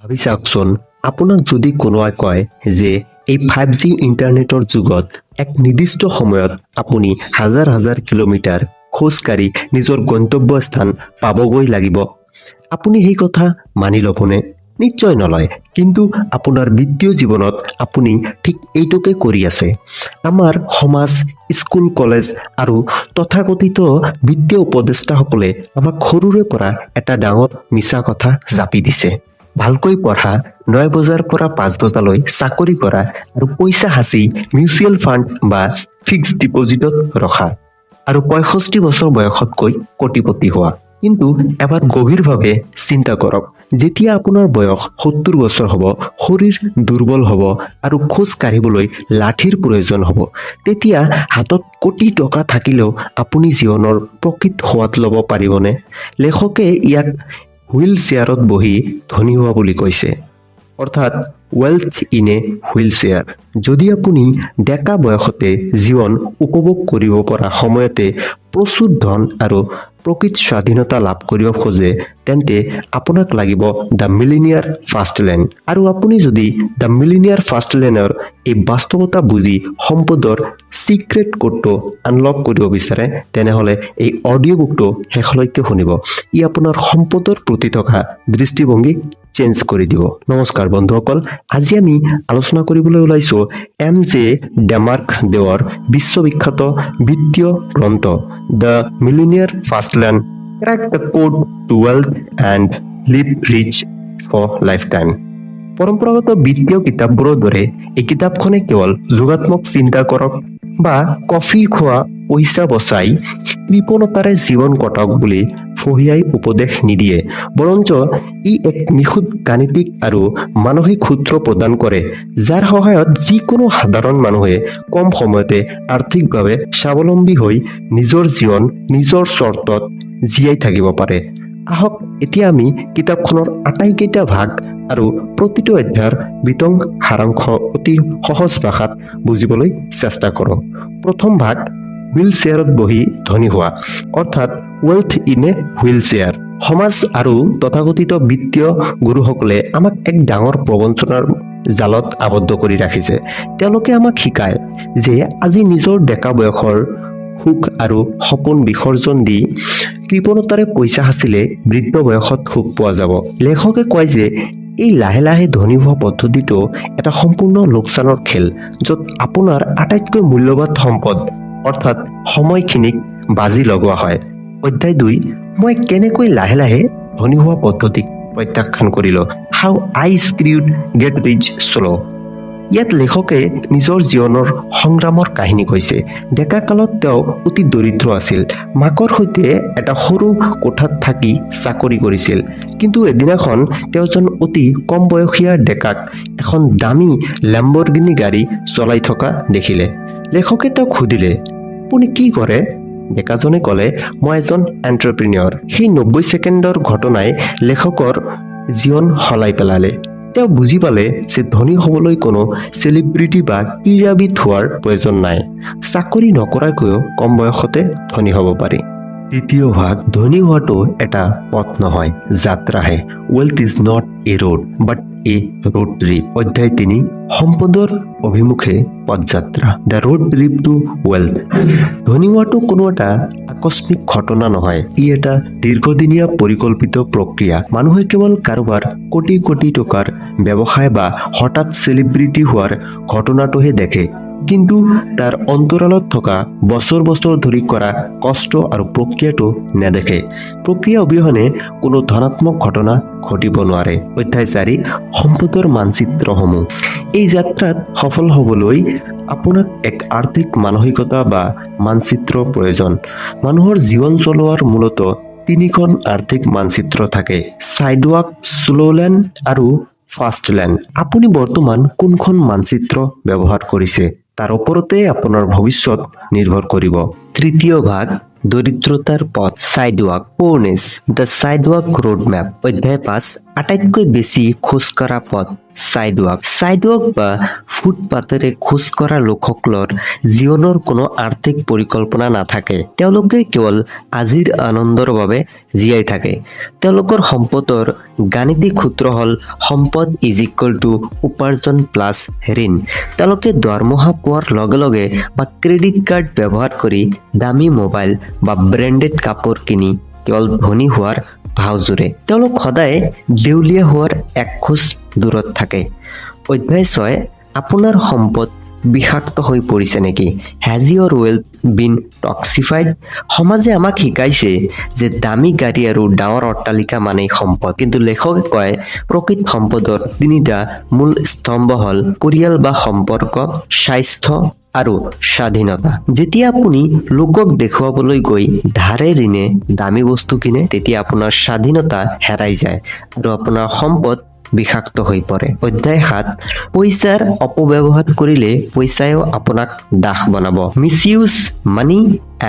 ভাবি চাওকচোন, আপোনাক যদি কোনোবাই কয় যে এই 5G ইণ্টাৰনেটৰ যুগত এক নিৰ্দিষ্ট সময়ত আপুনি হাজাৰ হাজাৰ কিলোমিটাৰ খোজকাঢ়ি নিজৰ গন্তব্য স্থান পাবগৈ লাগিব, আপুনি সেই কথা মানি ল'বনে? নিশ্চয় নলয়। কিন্তু আপোনাৰ বিত্তীয় জীৱনত আপুনি ঠিক এইটোকে কৰি আছে। আমাৰ সমাজ, স্কুল, কলেজ আৰু তথাকথিত বিত্তীয় উপদেষ্টাসকলে আমাক সৰুৰে পৰা এটা ডাঙৰ মিছা কথা জাপি দিছে। ভালকৈ পঢ়া, 9 বজাৰ পৰা 5 বজালৈ চাকৰি কৰা আৰু পইচা সাঁচি মিউচুৱেল ফাণ্ড বা ফিক্সড ডিপজিটত ৰখা আৰু 65 বছৰ বয়সতকৈ কোটিপতি হোৱা। কিন্তু এবাৰ গভীৰভাৱে চিন্তা কৰক, যেতিয়া আপোনাৰ বয়স 70 বছৰ হ'ব, শৰীৰ দুৰ্বল হ'ব আৰু খোজ কাঢ়িবলৈ লাঠিৰ প্ৰয়োজন হ'ব, তেতিয়া হাতত কোটি টকা থাকিলেও আপুনি জীৱনৰ প্ৰকৃত সোৱাদ ল'ব পাৰিবনে? লেখকে ইয়াক হুইল চেয়াৰত বহি ধনী হোৱা বুলি কৈছে, অৰ্থাৎ wealth in a wheelchair. যদি আপুনি ডেকা বয়সতে জীৱন উপভোগ কৰিব পৰা সময়তে প্ৰচুৰ ধন আৰু প্ৰকৃত স্বাধীনতা লাভ কৰিব খোজে, তেন্তে আপোনাক লাগিব দ্য মিলিনিয়াৰ ফাষ্ট লেন। আৰু আপুনি যদি দ্য মিলিনিয়াৰ ফাষ্ট লেনৰ এই বাস্তৱতা বুজি সম্পদৰ চিক্ৰেট কোডটো আনলক কৰিব বিচাৰে, তেনেহ'লে এই অডিঅ' বুকটো শেষলৈকে শুনিব। ই আপোনাৰ সম্পদৰ প্ৰতি থকা দৃষ্টিভংগী চেঞ্জ কৰি দিব। নমস্কাৰ বন্ধুসকল, আজি আমি আলোচনা কৰিবলৈ ওলাইছোঁ এম.জে. ডেমাৰ্ক দেৱৰ বিশ্ববিখ্যাত বিত্তীয় গ্ৰন্থ the millionaire fast lane, crack the code to wealth and live rich for lifetime. পৰম্পৰাগত বিত্তীয় কিতাপবোৰৰ দৰে এই কিতাপখনে কেৱল যোগাত্মক চিন্তা কৰক বা কফি খোৱা, পইচা বচাই কৃপণতাৰে জীৱন কটাওক বুলি ফহিয়াই উপদেশ নিদিয়ে, বৰঞ্চ ই এক নিখুঁত গাণিতিক আৰু মানসিক সূত্ৰ প্ৰদান কৰে, যাৰ সহায়ত যিকোনো সাধাৰণ মানুহে কম সময়তে আৰ্থিকভাৱে স্বাৱলম্বী হৈ নিজৰ জীৱন নিজৰ চৰ্তত জীয়াই থাকিব পাৰে। আহক এতিয়া আমি কিতাপখনৰ আটাইকেইটা ভাগ আৰু প্ৰতিটো অধ্যায়ৰ বিতং সাৰাংশ অতি সহজ ভাষাত বুজিবলৈ চেষ্টা কৰোঁ। প্ৰথম ভাগ, হুইল চেয়াৰত বহি ধনী হোৱা, অৰ্থাৎ wealth in a wheelchair. সমাজ আৰু তথাকথিত বিত্তীয় গুৰুসকলে আমাক এক ডাঙৰ প্ৰবঞ্চনাৰ জালত আবদ্ধ কৰি ৰাখিছে। তেওঁলোকে আমাক শিকায় যে আজি নিজৰ ডেকা বয়সৰ সুখ আৰু সপোন বিসৰ্জন দি কৃপণতাৰে পইচা সাঁচিলে বৃদ্ধ বয়সত সুখ পোৱা যাব। লেখকে কয় যে এই লাহে লাহে ধনী হোৱা পদ্ধতিটো এটা সম্পূৰ্ণ লোকচানৰ খেল, য'ত আপোনাৰ আটাইতকৈ মূল্যৱান সম্পদ অৰ্থাৎ সময়খিনিক বাজি লগোৱা হয়। অধ্যায় 2, মই কেনেকৈ লাহে লাহে ধনী হোৱা পদ্ধতিক প্ৰত্যাখ্যান কৰিলোঁ, হাউ আই স্ক্ৰিউড গেট ৰিচ শ্ল'। ইয়াত লেখকে নিজৰ জীৱনৰ সংগ্ৰামৰ কাহিনী কৈছে। ডেকা কালত তেওঁ অতি দৰিদ্ৰ আছিল, মাকৰ সৈতে এটা সৰু কোঠাত থাকি চাকৰি কৰিছিল। কিন্তু এদিনাখন তেওঁ এজন অতি কম বয়সীয়া ডেকাক এখন দামী লেম্বৰগিনি গাড়ী চলাই থকা দেখিলে। লেখকে তেওঁক সুধিলে, আপুনি কি কৰে? ডেকাজনে ক'লে, মই এজন এণ্টাৰপ্ৰিনিয়ৰ। সেই 90 ছেকেণ্ডৰ ঘটনাই লেখকৰ জীৱন সলাই পেলালে। তেওঁ বুজি পালে যে ধনী হ'বলৈ কোনো চেলিব্ৰিটি বা ক্ৰীড়াবিদ হোৱাৰ প্ৰয়োজন নাই। চাকৰি নকৰাকৈও কম বয়সতে ধনী হ'ব পাৰি। দ্বিতীয় ভাগ, ধনী হোৱাটো এটা পথ নহয়, যাত্ৰাহে। Wealth is not a road but a road trip. অধ্যায় 3, সম্পদৰ অভিমুখে পদযাত্ৰা, the road trip to wealth. ধনী হোৱাটো কোনো এটা আকস্মিক ঘটনা নহয়, ই এটা দীৰ্ঘদিনীয়া পৰিকল্পিত প্ৰক্ৰিয়া। মানুহে কেৱল কাৰোবাৰ কোটি কোটি টকাৰ ব্যৱসায় বা হঠাৎ চেলিব্ৰিটি হোৱাৰ ঘটনাটোহে দেখে, কিন্তু তাৰ অন্তৰালত থকা বছৰ বছৰ ধৰি কৰা কষ্ট আৰু প্ৰক্ৰিয়াটো নেদেখে। প্ৰক্ৰিয়া অবিহনে কোনো ধনাত্মক ঘটনা ঘটিব নোৱাৰে। অধ্যায় 4, সম্পদৰ মানচিত্ৰসমূহ। এই যাত্ৰাত সফল হ'বলৈ আপোনাক এক আৰ্থিক মানসিকতা বা মানচিত্ৰৰ প্ৰয়োজন। মানুহৰ জীৱন চলোৱাৰ মূলতঃ 3খন আৰ্থিক মানচিত্ৰ থাকে, ছাইডৱাক, শ্ল' লেন আৰু ফাষ্ট লেন। আপুনি বৰ্তমান কোনখন মানচিত্ৰ ব্যৱহাৰ কৰিছে তাৰ ওপৰতে আপোনাৰ ভৱিষ্যত নিৰ্ভৰ কৰিব। তৃতীয় ভাগ, দৰিদ্ৰতাৰ পথ, ছাইডৱাক, প'ৰনেছ, দ্য ছাইডৱাক ৰোড মেপ। অধ্যায় 5, আটাইতকৈ বেছি খোজ কঢ়া পথ চাইডৱাক বা ফুটপাতেৰে খোজ কঢ়া লোকসকলৰ জীৱনৰ কোনো আৰ্থিক পৰিকল্পনা নাথাকে। তেওঁলোকে কেৱল আজিৰ আনন্দৰ বাবে জীয়াই থাকে। তেওঁলোকৰ সম্পদৰ গাণিতিক সূত্ৰ হ'ল সম্পদ ইজ ইকুৱেল টু উপাৰ্জন প্লাছ ঋণ। তেওঁলোকে দৰমহা পোৱাৰ লগে লগে বা ক্ৰেডিট কাৰ্ড ব্যৱহাৰ কৰি দামী মোবাইল বা ব্ৰেণ্ডেড কাপোৰ কিনি কেৱল ধনী হোৱাৰ ভাও জোৰে। তেওঁলোক সদায় দেউলীয়া হোৱাৰ এক খোজ দূৰত থাকে। অধ্যায় 6, আপোনাৰ সম্পদ বিষাক্ত হৈ পৰিছে নেকি? Has your wealth been toxified? সমাজে আমাক শিকাইছে যে দামী গাড়ী আৰু ডাঙৰ অট্টালিকা মানেই সম্পদ, কিন্তু লেখকে কয় প্ৰকৃত সম্পদৰ তিনিটা মূল স্তম্ভ হ'ল পৰিয়াল বা সম্পৰ্ক, স্বাস্থ্য আৰু স্বাধীনতা। যেতিয়া আপুনি লোকক দেখুৱাবলৈ গৈ ধাৰে ঋণে দামী বস্তু কিনে, তেতিয়া আপোনাৰ স্বাধীনতা হেৰাই যায় আৰু আপোনাৰ সম্পদ বিষাক্ত হৈ পৰে। অধ্যায় 7, পইচাৰ অপব্যৱহাৰ কৰিলে পইচাইও আপোনাক দাস বনাব। মিছইউজ মানি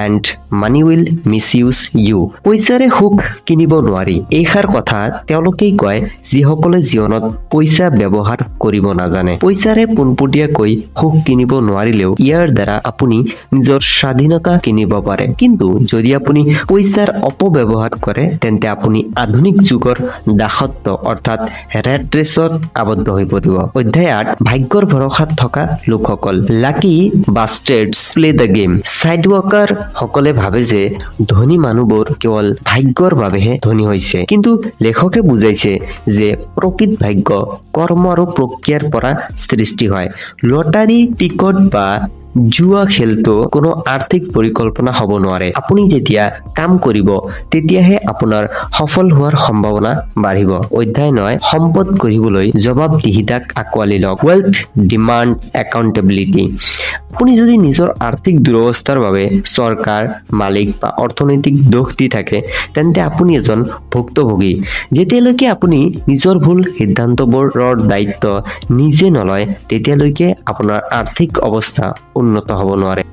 এণ্ড মানি উইল মিছইউজ ইউ। পইচাৰে সুখ কিনিব নোৱাৰি, এইষাৰ কথা তেওঁলোকেই কয় যিসকলে জীৱনত পইচা ব্যৱহাৰ কৰিব নাজানে। পইচাৰে পোনপটীয়াকৈ সুখ কিনিব নোৱাৰিলেও ইয়াৰ দ্বাৰা আপুনি নিজৰ স্বাধীনতা কিনিব পাৰে। কিন্তু যদি আপুনি পইচাৰ অপব্যৱহাৰ কৰে তেন্তে আপুনি আধুনিক যুগৰ দাসত্ব অৰ্থাৎ ৰেট ৰেচত আবদ্ধ হৈ পৰিব। অধ্যায় 8, ভাগ্যৰ ভৰসাত থকা লোকসকল। লাকি বাষ্টাৰ্ডছ প্লে দ্য গেম। চাইডৱাকাৰ সকলে ভাবে যে ধনী মানুহবোৰ কেৱল ভাগ্যৰ বাবেহে ধনী হৈছে, কিন্তু লেখকে বুজাইছে যে প্ৰকৃত ভাগ্য কৰ্ম আৰু প্ৰক্ৰিয়াৰ পৰা সৃষ্টি হয়। লটাৰী টিকট বা জুৱা খেলটো কোনো আৰ্থিক পৰিকল্পনা হ'ব নোৱাৰে। আপুনি যেতিয়া কাম কৰিব তেতিয়াহে আপোনাৰ সফল হোৱাৰ সম্ভাৱনা বাঢ়িব। অধ্যায় 9, সম্পদ গঢ়িবলৈ জবাবদিহিতাক আঁকোৱালি লওক। Wealth demand accountability. আপুনি যদি নিজৰ আৰ্থিক দুৰৱস্থাৰ বাবে চৰকাৰ, মালিক বা অৰ্থনৈতিক দোষ দি থাকে তেন্তে আপুনি এজন ভুক্তভোগী। যেতিয়ালৈকে আপুনি নিজৰ ভুল সিদ্ধান্তবোৰৰ দায়িত্ব নিজে নলয় তেতিয়ালৈকে আপোনাৰ আৰ্থিক অৱস্থা উন্নত হ'ব নোৱাৰে।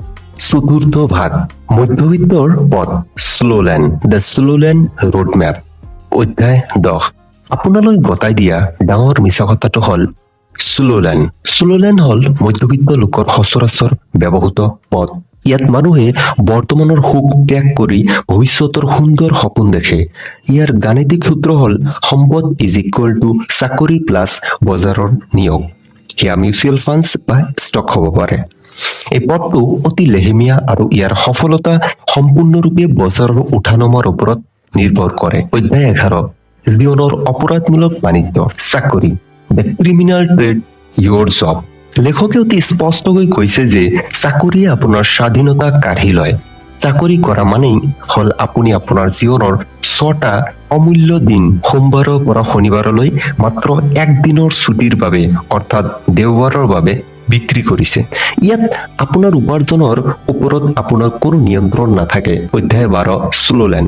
চতুৰ্থ ভাগ, মধ্যবিত্তৰ পথ। স্লোলেন, দ্য স্লোলেন ৰোড মেপ। অধ্যায় 10, আপোনালৈ গতাই দিয়া ডাঙৰ মিছা কথাটো হ'ল স্লোলেন। স্লোলেন হ'ল মধ্যবিত্ত লোকৰ সচৰাচৰ ব্যৱহৃত পথ। ইয়াত মানুহে বৰ্তমানৰ সুখ ত্যাগ কৰি ভৱিষ্যতৰ সুন্দৰ সপোন দেখে। ইয়াৰ গাণিতিক সূত্ৰ হ'ল সম্পদ ইজ ইকুৱেল টু চাকৰি প্লাছ বজাৰৰ নিয়োগ। সেয়া মিউচুৱেল ফাণ্ডছ বা ষ্টক হ'ব পাৰে। এই পথটো অতি লেহেমীয়া আৰু ইয়াৰ সফলতা সম্পূৰ্ণৰূপে বজাৰৰ উঠানমাৰ ওপৰত নিৰ্ভৰ কৰে। অধ্যায় 11, জীৱনৰ অপৰাধমূলক বাণিজ্য। চাকৰি, the criminal trade your job. লেখকে অতি স্পষ্টকৈ কৈছে যে চাকৰিয়ে আপোনাৰ স্বাধীনতা কাঢ়ি লয়। চাকৰি কৰা মানেই হ'ল আপুনি আপোনাৰ জীৱনৰ 6টা অমূল্য দিন সোমবাৰৰ পৰা শনিবাৰলৈ মাত্ৰ এক দিনৰ ছুটিৰ বাবে অৰ্থাৎ দেওবাৰৰ বাবে বিক্ৰী কৰিছে। ইয়াত আপোনাৰ উপাৰ্জনৰ ওপৰত আপোনাৰ কোনো নিয়ন্ত্ৰণ নাথাকে। অধ্যায় 12, স্লোলেন।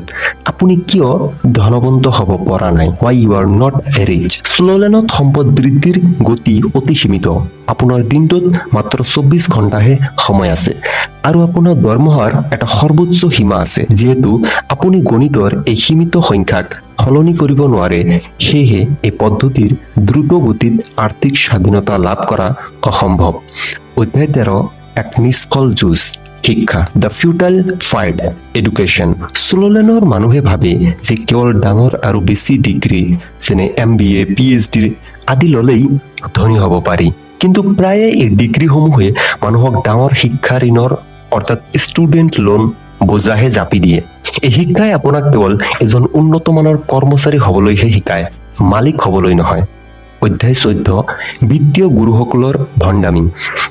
আপুনি কিয় ধনৱন্ত হ'ব পৰা নাই? Why you are not rich? স্লোলেনত সম্পদ বৃদ্ধিৰ গতি অতি সীমিত। আপোনাৰ দিনটোত মাত্ৰ 24 ঘণ্টাহে সময় আছে আৰু আপোনাৰ দৰমহাৰ এটা সৰ্বোচ্চ সীমা আছে। যিহেতু আপুনি গণিতৰ এই সীমিত সংখ্যাক সলনি কৰিব নোৱাৰে, সেয়েহে এই পদ্ধতিৰ দ্ৰুত গতিত আৰ্থিক স্বাধীনতা লাভ কৰা অসম্ভৱ। অধ্যায় 13, এক নিষ্ফল যুঁজ। শিক্ষা, দ্য ফিউটাইল ফাইট এডুকেশ্যন। স্লোলেনৰ মানুহে ভাবে যে কেৱল ডাঙৰ আৰু বেছি ডিগ্ৰী যেনে MBA, PhD আদি ল'লেই ধনী হ'ব পাৰি, কিন্তু প্ৰায়ে এই ডিগ্ৰীসমূহে মানুহক ডাঙৰ শিক্ষা ঋণৰ অৰ্থাৎ ষ্টুডেণ্ট লোন বোজাহে জাপি দিয়ে। এই শিক্ষাই আপোনাক কেৱল এজন উন্নত মানৰ কৰ্মচাৰী হ'বলৈহে শিকায়, মালিক হ'বলৈ নহয়। অধ্যায় 14, বিত্তীয় গুৰুসকলৰ ভণ্ডামি।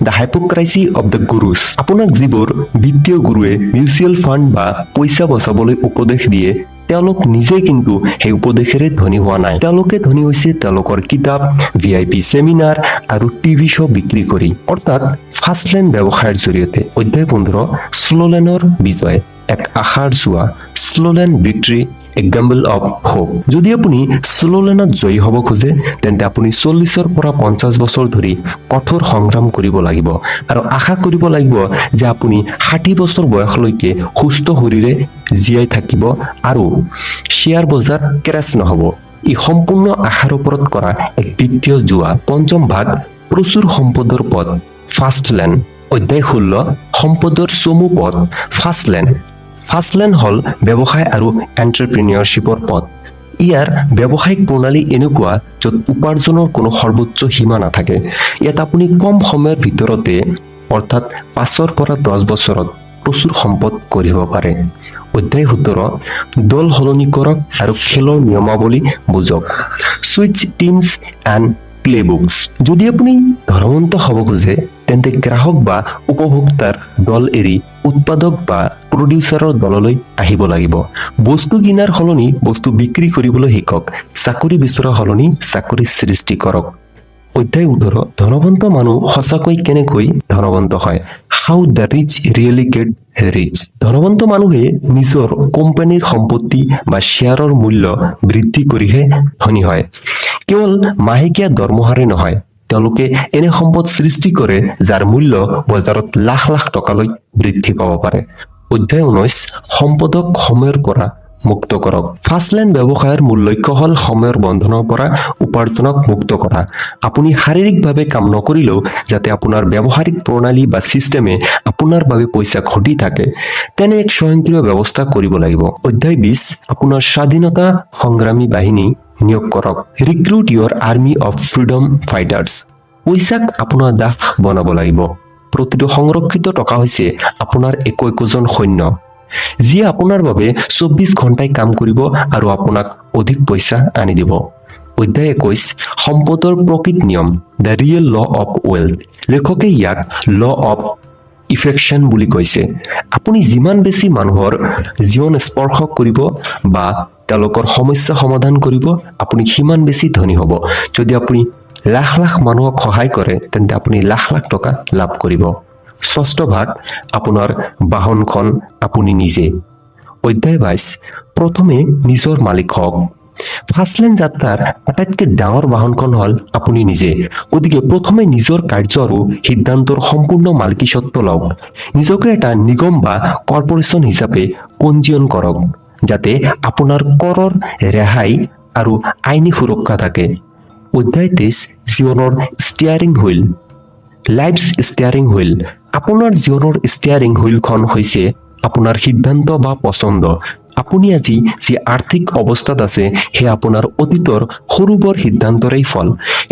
The hypocrisy of the gurus. আপোনাক যিবোৰ বিত্তীয় গুৰুৱে মিউচুৱেল ফাণ্ড বা পইচা বচাবলৈ উপদেশ দিয়ে তেওঁলোক নিজে কিন্তু সেই উপদেশেৰে ধনী হোৱা নাই। তেওঁলোকে ধনী হৈছে তেওঁলোকৰ কিতাপ, VIP চেমিনাৰ আৰু TV শ্ব' বিক্ৰী কৰি, অৰ্থাৎ ফাৰ্ষ্টলেন ব্যৱসায়ৰ জৰিয়তে। অধ্যায় 15, স্লোলেনৰ বিজয়, এক আশাৰ জোৱা। Slow lane victory, a gamble of hope. যদি আপুনি স্লোলেনত জয়ী হ'ব খোজে তেন্তে আপুনি 40ৰ পৰা 50 বছৰ ধৰি কঠোৰ সংগ্ৰাম কৰিব লাগিব আৰু আশা কৰিব লাগিব যে আপুনি 60 বছৰ বয়সলৈকে সুস্থ শৰীৰে জীয়াই থাকিব আৰু শ্বেয়াৰ বজাৰ ক্ৰেছ নহ'ব। ই সম্পূৰ্ণ আশাৰ ওপৰত কৰা এক বিত্তীয় জুৱা। পঞ্চম ভাগ প্ৰচুৰ সম্পদৰ পথ ফাষ্টলেণ্ড। অধ্যায় 16 সম্পদৰ চমু পথ ফাষ্টলেণ্ড। ফাষ্টলেণ্ড হ'ল ব্যৱসায় আৰু এণ্টাৰপ্ৰিনিয়ৰশ্বিপৰ পথ। ইয়াৰ ব্যৱসায়িক প্ৰণালী এনেকুৱা য'ত উপাৰ্জনৰ কোনো সৰ্বোচ্চ সীমা নাথাকে। ইয়াত আপুনি কম সময়ৰ ভিতৰতে অৰ্থাৎ 5 পৰা 10 বছৰত প্ৰচুৰ সম্পদ কৰিব পাৰে। অধ্যায় 17 দল সলনি কৰক আৰু খেলৰ নিয়মাৱলী বুজক। Switch teams and playbooks. যদি আপুনি ধনৱন্ত হ'ব খোজে তেন্তে গ্ৰাহক বা উপভোক্তাৰ দল এৰি উৎপাদক বা প্ৰডিউচাৰৰ দললৈ আহিব লাগিব। বস্তু কিনাৰ সলনি বস্তু বিক্ৰী কৰিবলৈ শিকক। চাকৰি বিচৰা সলনি চাকৰি সৃষ্টি কৰক। অধ্যায় 18 ধনৱন্ত মানুহ সঁচাকৈ কেনেকৈ ধনৱন্ত হয়। How the rich really get rich. ধনৱন্ত মানুহে নিজৰ কোম্পানীৰ সম্পত্তি বা শ্বেয়াৰৰ মূল্য বৃদ্ধি কৰিহে ধনী হয়। কেৱল মাহেকীয়া দৰমহাৰে নহয়, তেওঁলোকে এনে সম্পদ সৃষ্টি কৰে যাৰ মূল্য বজাৰত লাখ লাখ টকালৈ বৃদ্ধি পাব পাৰে। অধ্যায় 19 সম্পদক সময়ৰ পৰা মুক্ত কৰক। ফাষ্টলেণ্ড ব্যৱসায়ৰ মূল লক্ষ্য হ'ল সময়ৰ বন্ধনৰ পৰা উপাৰ্জনক মুক্ত কৰা। আপুনি শাৰীৰিকভাৱে কাম নকৰিলেও যাতে আপোনাৰ ব্যৱহাৰিক প্ৰণালী বা ছিষ্টেমে আপোনাৰ বাবে পইচা ঘটি থাকে তেনে এক স্বয়ংক্ৰিয় ব্যৱস্থা কৰিব লাগিব। অধ্যায় 20 আপোনাৰ স্বাধীনতা সংগ্ৰামী বাহিনী নিয়োগ কৰক। Recruit your army of freedom fighters. পইচাক আপোনাৰ দাস বনাব লাগিব। প্ৰতিটো সংৰক্ষিত টকা হৈছে আপোনাৰ একোজন সৈন্য, যিয়ে আপোনাৰ বাবে 24 ঘণ্টাই কাম কৰিব আৰু আপোনাক অধিক পইচা আনি দিব। অধ্যায় 21 সম্পদৰ প্ৰকৃত নিয়ম the real law of wealth. লেখকে ইয়াক ল অফ ইফেকশ্যন বুলি কৈছে। আপুনি যিমান বেছি মানুহৰ জীৱন স্পৰ্শ কৰিব বা তেওঁলোকৰ সমস্যা সমাধান কৰিব, আপুনি সিমান বেছি ধনী হ'ব। যদি আপুনি লাখ লাখ মানুহক সহায় কৰে তেন্তে আপুনি লাখ লাখ টকা লাভ কৰিব। ষষ্ঠ ভাগ আপোনাৰ বাহনখন আপুনি নিজে। অধ্যায় 22 প্ৰথমে নিজৰ মালিক হওক। ফাষ্টলেণ্ড যাত্ৰাৰ আটাইতকৈ ডাঙৰ বাহনখন হ'ল আপুনি নিজে। গতিকে প্ৰথমে নিজৰ কাৰ্য আৰু সিদ্ধান্তৰ সম্পূৰ্ণ মালিকীস্বত্ব লওক। নিজকে এটা নিগম বা কৰ্পৰেশ্যন হিচাপে পঞ্জীয়ন কৰক যাতে আপোনাৰ কৰৰ ৰেহাই আৰু আইনী সুৰক্ষা থাকে। অধ্যায় 23 জীৱনৰ steering wheel lives steering wheel. আপোনাৰ জীৱনৰ ষ্টিয়াৰিং হুইলখন হৈছে আপোনাৰ সিদ্ধান্ত বা পছন্দ। আপুনি আজি যি আৰ্থিক অৱস্থাত আছে সেয়া আপোনাৰ অতীতৰ সৰু বৰ সিদ্ধান্তৰেই ফল।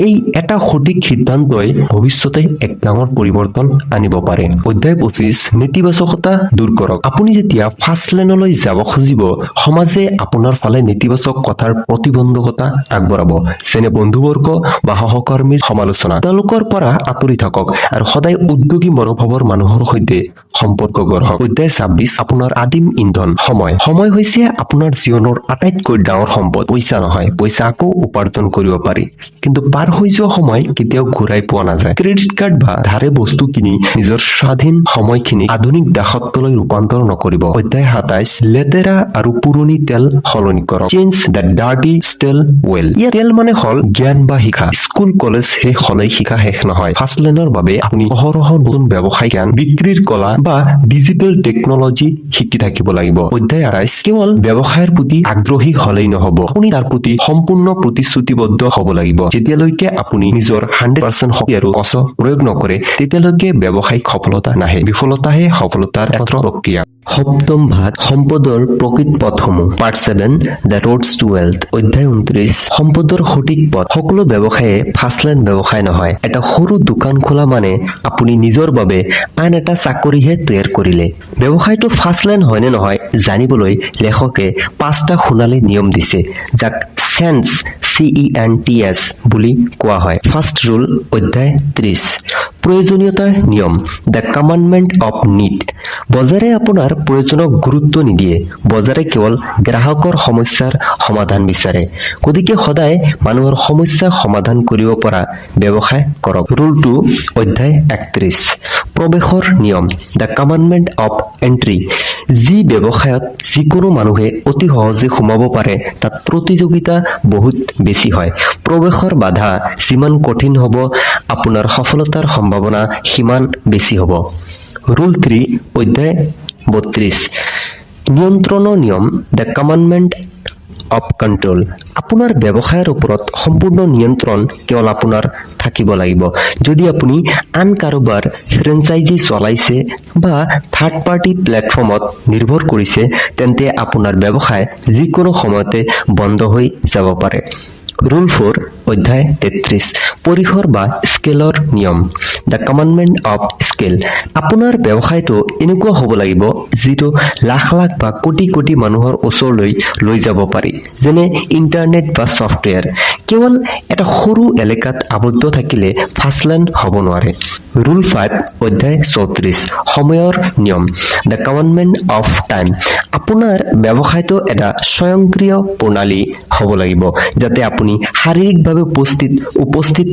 এই এটা সঠিক সিদ্ধান্তই ভৱিষ্যতে এক ডাঙৰ পৰিৱৰ্তন আনিব পাৰে। অধ্যায় 25 নেতিবাচকতা দূৰ কৰক। আপুনি যেতিয়া ফাষ্টলেণ্ডলৈ যাব খুজিব, সমাজে আপোনাৰ ফালে নেতিবাচক কথাৰ প্ৰতিবন্ধকতা আগবঢ়াব, যেনে বন্ধুবৰ্গ বা সহকৰ্মীৰ সমালোচনা। তেওঁলোকৰ পৰা আঁতৰি থাকক আৰু সদায় উদ্যোগী মনোভাৱৰ মানুহৰ সৈতে সম্পৰ্ক গঢ়ক। অধ্যায় 26 আপোনাৰ আদিম ইন্ধন সময়। সময় হৈছে আপোনাৰ জীৱনৰ আটাইতকৈ ডাঙৰ সম্পদ। পইচা নহয়, পইচা আকৌ উপাৰ্জন কৰিব পাৰি, কিন্তু পাৰ হৈ যোৱা সময় কেতিয়াও ঘূৰাই পোৱা নাযায়। ক্ৰেডিট কাৰ্ড বা ধাৰে বস্তু কিনি নিজৰ স্বাধীন সময়খিনি আধুনিক দাসত্বলৈ ৰূপান্তৰ নকৰিব। অধ্যায় 27 লেতেৰা আৰু পুৰণি তেল সলনি কৰক। Change the dirty stale oil. ইয়াত তেল মানে হ'ল জ্ঞান বা শিক্ষা। স্কুল কলেজ শেষ হলেই শিক্ষা শেষ নহয়। ফাষ্টলেণ্ডৰ বাবে আপুনি অহৰহ নতুন ব্যৱসায় জ্ঞান, বিক্ৰীৰ কলা বা ডিজিটেল টেকনলজি শিকি থাকিব লাগিব। অধ্যায় 28 কেৱল ব্যৱসায়ৰ প্ৰতি আগ্ৰহী হলেই নহব, আপুনি তাৰ প্ৰতি সম্পূৰ্ণ প্ৰতিশ্ৰুতিবদ্ধ হ'ব লাগিব। যেতিয়ালৈকে আপুনি নিজৰ 100% শক্তি আৰু কষ্ট প্ৰয়োগ নকৰে তেতিয়ালৈকে ব্যৱসায়িক সফলতা নাহে। বিফলতাহে সফলতাৰ একমাত্ৰ প্ৰক্ৰিয়া। সপ্তম ভাগ সম্পদৰ প্ৰকৃত পথসমূহ part 7 the roads to wealth. অধ্যায় 29 সম্পদৰ সঠিক পথ। সকলো ব্যৱসায়ে ফাষ্টলেণ্ড ব্যৱসায় নহয়। এটা সৰু দোকান খোলা মানে আপুনি নিজৰ বাবে আন এটা চাকৰিহে তৈয়াৰ কৰিলে। ব্যৱসায়টো ফাষ্টলেণ্ড হয়নে নহয় জানিবলৈ লেখকে 5টা সোণালী নিয়ম দিছে, যাক চেন্স CENTS বুলি কোৱা হয়। ফাৰ্ষ্ট ৰুল অধ্যায় 30 প্ৰয়োজনীয়তাৰ নিয়ম দ্য কমাণ্ডমেণ্ট অফ নিড। বজাৰে আপোনাৰ প্ৰয়োজনক গুৰুত্ব নিদিয়ে, বজাৰে কেৱল গ্ৰাহকৰ সমস্যাৰ সমাধান বিচাৰে। গতিকে সদায় মানুহৰ সমস্যা সমাধান কৰিব পৰা ব্যৱসায় কৰক। ৰুল 2 অধ্যায় 31 প্ৰৱেশৰ নিয়ম দ্য কমাণ্ডমেণ্ট অফ এণ্ট্ৰি। যি ব্যৱসায়ত যিকোনো মানুহে অতি সহজে সোমাব পাৰে তাত প্ৰতিযোগিতা বহুত বেছি হয়। প্ৰৱেশৰ বাধা যিমান কঠিন হ'ব আপোনাৰ সফলতাৰ সম্ভাৱনা সিমান বেছি হ'ব। ৰুল 3 অধ্যায় 32 নিয়ন্ত্ৰণৰ নিয়ম দ্য কমাণ্ডমেণ্ট অফ কণ্ট্ৰল। আপোনাৰ ব্যৱসায়ৰ ওপৰত সম্পূৰ্ণ নিয়ন্ত্ৰণ কেৱল আপোনাৰ থাকিব লাগিব। যদি আপুনি আন কাৰোবাৰ ফ্ৰেঞ্চাইজি চলাইছে বা থাৰ্ড পাৰ্টি প্লেটফৰ্মত নিৰ্ভৰ কৰিছে, তেন্তে আপোনাৰ ব্যৱসায় যিকোনো সময়তে বন্ধ হৈ যাব পাৰে। ৰুল 4 অধ্যায় 33 পৰিসৰ বা স্কেলৰ নিয়ম। The commandment of scale. আপোনাৰ ব্যৱসায়টো এনেকুৱা হ'ব লাগিব যিটো লাখ লাখ বা কোটি কোটি মানুহৰ ওচৰলৈ লৈ যাব পাৰি, যেনে ইণ্টাৰনেট বা ছফ্টৱেৰ। কেৱল এটা সৰু এলেকাত আবদ্ধ থাকিলে ফাষ্টলেণ্ড হ'ব নোৱাৰে। ৰুল 5 অধ্যায় 34 সময়ৰ নিয়ম। The commandment of time. আপোনাৰ ব্যৱসায়টো এটা স্বয়ংক্ৰিয় প্ৰণালী হ'ব লাগিব, যাতে আপুনি শাৰীৰিকভাৱে উপস্থিত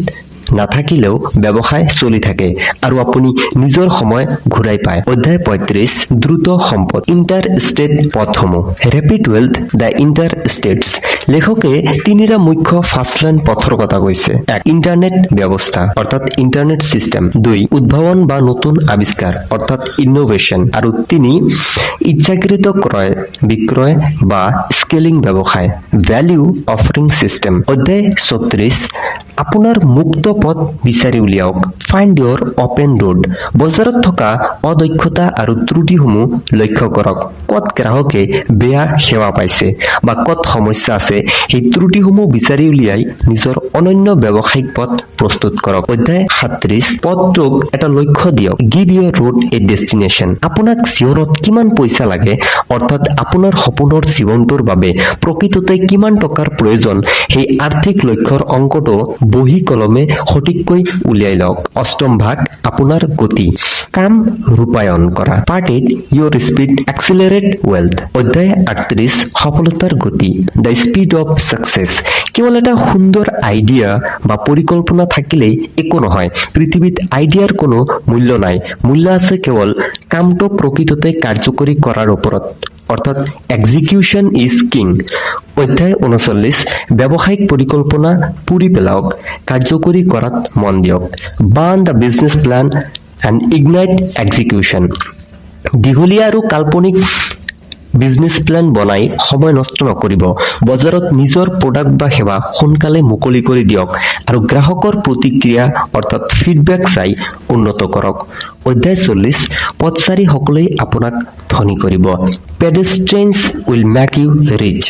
নাথাকিলেও ব্যৱসায় চলি থাকে আৰু আপুনি নিজৰ সময় ঘূৰাই পায়। অধ্যায় 35 দ্ৰুত সম্পদ। ইণ্টাৰ ষ্টেট পথসমূহ। Rapid wealth the inter states. লেখকে তিনিটা মুখ্য ফাষ্টলেণ্ড পথৰ কথা কৈছে। 1 ইণ্টাৰনেট ব্যৱস্থা অৰ্থাৎ ইণ্টাৰনেট চিষ্টেম। 2 উদ্ভাৱন বা নতুন আৱিষ্কাৰ অৰ্থাৎ ইনোভেশ্যন। আৰু 3 ইচ্ছাকৃত ক্ৰয় বিক্ৰয় বা স্কেলিং ব্যৱসায় ভেলিউ অফাৰিং চিষ্টেম। অধ্যায় 36 আপোনাৰ মুক্ত পথ বিচাৰি উলিয়াওক। ফাইণ্ড ইয়ৰ অপেন ৰোড। বজাৰত থকা অদক্ষতা আৰু ত্ৰুটিসমূহ লক্ষ্য কৰক। ক'ত গ্ৰাহকে বেয়া সেৱা পাইছে বা ক'ত সমস্যা আছে, সেই ত্ৰুটিসমূহ বিচাৰি উলিয়াই নিজৰ অনন্য ব্যৱসায়িক পথ প্ৰস্তুত কৰক। অধ্যায় 37 পথটোক এটা লক্ষ্য দিয়ক। গিভ ইয়ৰ ৰোড এ ডেষ্টিনেশ্যন। আপোনাক জীৱনত কিমান পইচা লাগে, অৰ্থাৎ আপোনাৰ সপোনৰ জীৱনটোৰ বাবে প্ৰকৃততে কিমান টকাৰ প্ৰয়োজন, সেই আৰ্থিক লক্ষ্যৰ অংকটো বহী কলমে সঠিককৈ উলিয়াই লওক। অষ্টম ভাগ আপোনাৰ গতি। কাম ৰূপায়ণ কৰা। পাৰ্ট 8 ইয়ৰ স্পীড এক্সিলাৰেট ৱেল্থ। অধ্যায় 38 সফলতাৰ গতি। The speed of success. কেৱল এটা সুন্দৰ আইডিয়া বা পৰিকল্পনা থাকিলেই একো নহয়। পৃথিৱীত আইডিয়াৰ কোনো মূল্য নাই। মূল্য আছে কেৱল কামটো প্ৰকৃততে কাৰ্যকৰী কৰাৰ ওপৰত, অৰ্থাৎ এক্সিকিউশ্যন ইজ কিং। অধ্যায় 39 ব্যৱসায়িক পৰিকল্পনা পুৰি পেলাওক, কাৰ্যকৰী কৰাত মন দিয়ক। Burn the business plan and ignite execution. দীঘলীয়া আৰু কাল্পনিক বিজনেছ প্লেন বনাই সময় নষ্ট নকৰিব। বজাৰত নিজৰ প্ৰডাক্ট বা সেৱা সোনকালে মুকলি কৰি দিয়ক আৰু গ্ৰাহকৰ প্ৰতিক্ৰিয়া অৰ্থাৎ ফিডবেক চাই উন্নত কৰক। অধ্যায় 40 পথচাৰীসকলেই আপোনাক ধনী কৰিব। পেডেষ্ট্ৰিয়ানছ উইল মেক ইউ ৰিচ।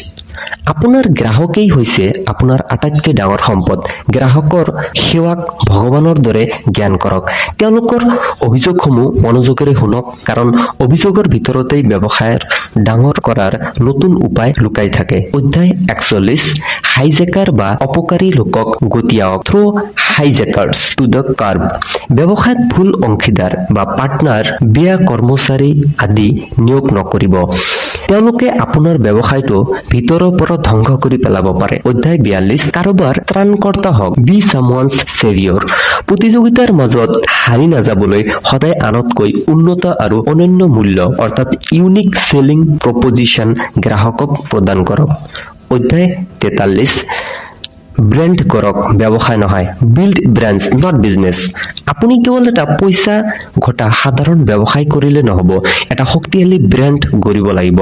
আপোনাৰ গ্ৰাহকেই হৈছে আপোনাৰ আটাইতকৈ ডাঙৰ সম্পদ। গ্ৰাহকৰ সেৱাক ভগৱানৰ দৰে জ্ঞান কৰক। তেওঁলোকৰ অভিযোগসমূহ মনোযোগেৰে শুনক, কাৰণ অভিযোগৰ ভিতৰতেই ব্যৱসায়ৰ ডাঙৰ কৰাৰ নতুন উপায় লুকাই থাকে। অধ্যায় 41 হাইজেকাৰ বা অপকাৰী লোকক গতিয়াওক। Throw hijackers to the curb. ব্যৱসায়ত ভুল অংশীদাৰ বা পাৰ্টনাৰ, বেয়া কৰ্মচাৰী আদি নিয়োগ নকৰিব। তেওঁলোকে আপোনাৰ ব্যৱসায়টো ভিতৰৰ পৰা ধ্বংস কৰি পেলাব পাৰে। অধ্যায় 42 কাৰোবাৰ ত্ৰাণকৰ্তা হওক। বি সামৱানছ ছেভিয়ৰ। প্ৰতিযোগিতাৰ মাজত হাৰি নাযাবলৈ সদায় আনতকৈ উন্নত আৰু অনন্য মূল্য অৰ্থাৎ ইউনিক চেলিং প্ৰপজিশ্যন গ্ৰাহকক প্ৰদান কৰক। অধ্যায় 43 ব্ৰেণ্ড কৰক, ব্যৱসায় নহয়। Build brands not business. আপুনি কেৱল এটা পইচা ঘটা সাধাৰণ ব্যৱসায় কৰিলে নহ'ব, এটা শক্তিশালী ব্ৰেণ্ড গঢ়িব লাগিব।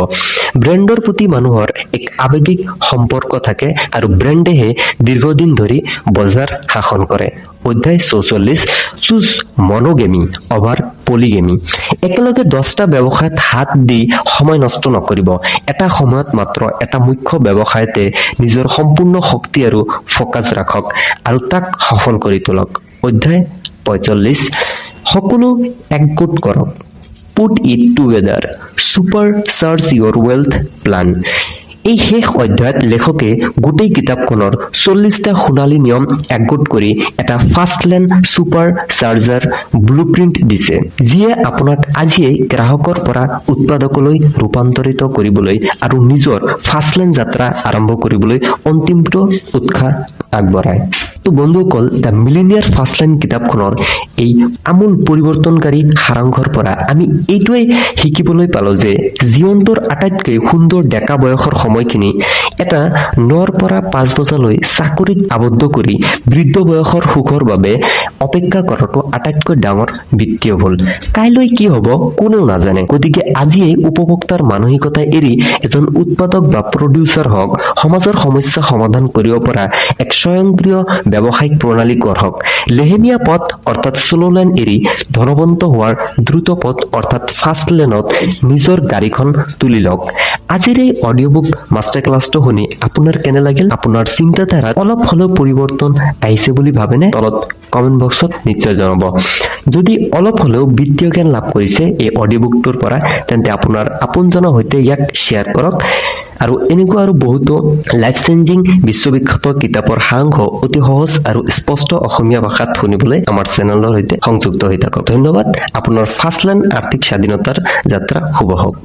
ব্ৰেণ্ডৰ প্ৰতি মানুহৰ এক আৱেগিক সম্পৰ্ক থাকে আৰু ব্ৰেণ্ডেহে দীৰ্ঘদিন ধৰি বজাৰ শাসন কৰে। অধ্যায় 44 চুজ মনোগেমি অভাৰ পলিগেমি। একেলগে 10টা ব্যৱসায়ত হাত দি সময় নষ্ট নকৰিব। এটা সময়ত মাত্ৰ এটা মুখ্য ব্যৱসায়তে নিজৰ সম্পূৰ্ণ শক্তি আৰু ফকাছ ৰাখক আৰু তাক সফল কৰি তোলক। অধ্যায় 45 সকলো একগোট কৰক। Put it together. Supercharge your wealth plan. এই শেষ অধ্যায়ত লেখকে গোটেই কিতাপখনৰ 40টা সোণালী নিয়ম একগোট কৰি এটা ফাষ্টলেণ্ড ছুপাৰ চাৰ্জাৰ ব্লুপ্ৰিণ্ট দিছে, যিয়ে আপোনাক আজিয়েই গ্ৰাহকৰ পৰা উৎপাদকলৈ ৰূপান্তৰিত কৰিবলৈ আৰু নিজৰ ফাষ্টলেণ্ড যাত্ৰা আৰম্ভ কৰিবলৈ অন্তিমটো উৎসাহ আগবঢ়ায়। তো বন্ধুসকল, দ্য মিলিনিয়াৰ ফাষ্টলেণ্ড কিতাপখনৰ এই আমূল পৰিৱৰ্তনকাৰী সাৰাংশৰ পৰা আমি এইটোৱে শিকিবলৈ পালো যে জীৱনটোৰ আটাইতকৈ সুন্দৰ ডেকা বয়সৰ সময়খিনি এটা 9ৰ পৰা 5 বজালৈ চাকৰিত আবদ্ধ কৰি বৃদ্ধ বয়সৰ সুখৰ বাবে অপেক্ষা কৰাটো আটাইতকৈ ডাঙৰ বিত্তীয় ভুল। কাইলৈ কি হ'ব কোনেও নাজানে। গতিকে আজিয়েই উপভোক্তাৰ মানসিকতা এৰি এজন উৎপাদক বা প্ৰডিউচাৰ হওক, সমাজৰ সমস্যা সমাধান কৰিব পৰা এক স্বয়ংক্ৰিয় ব্যৱসায়িক প্ৰণালী গঢ়ক। লেহেমীয়া পথ অৰ্থাৎ স্লো লেন এৰি ধনৱন্ত হোৱাৰ দ্ৰুত পথ অৰ্থাৎ ফাষ্ট লেনত নিজৰ গাড়ীখন তুলি লওক। আজিৰ এই অডিঅ' বুক মাষ্টাৰ ক্লাছটো শুনি আপোনাৰ কেনে লাগিল? আপোনাৰ চিন্তাধাৰাত অলপ হ'লেও পৰিৱৰ্তন আহিছে বুলি ভাবেনে? তলত কমেণ্ট বক্সত নিশ্চয় জনাব। যদি অলপ হ'লেও বিত্তীয় জ্ঞান লাভ কৰিছে এই অডিঅ' বুকটোৰ পৰা, তেন্তে আপোনাৰ আপোনজনৰ সৈতে ইয়াক শ্বেয়াৰ কৰক। আৰু এনেকুৱা আৰু বহুতো লাইফ চেঞ্জিং বিশ্ববিখ্যাত কিতাপৰ সাৰাংশ অতি সহজ আৰু স্পষ্ট অসমীয়া ভাষাত শুনিবলৈ আমাৰ চেনেলৰ সৈতে সংযুক্ত হৈ থাকক। ধন্যবাদ। আপোনাৰ ফাৰ্ষ্ট লেন আৰ্থিক স্বাধীনতাৰ যাত্ৰা শুভ হওক।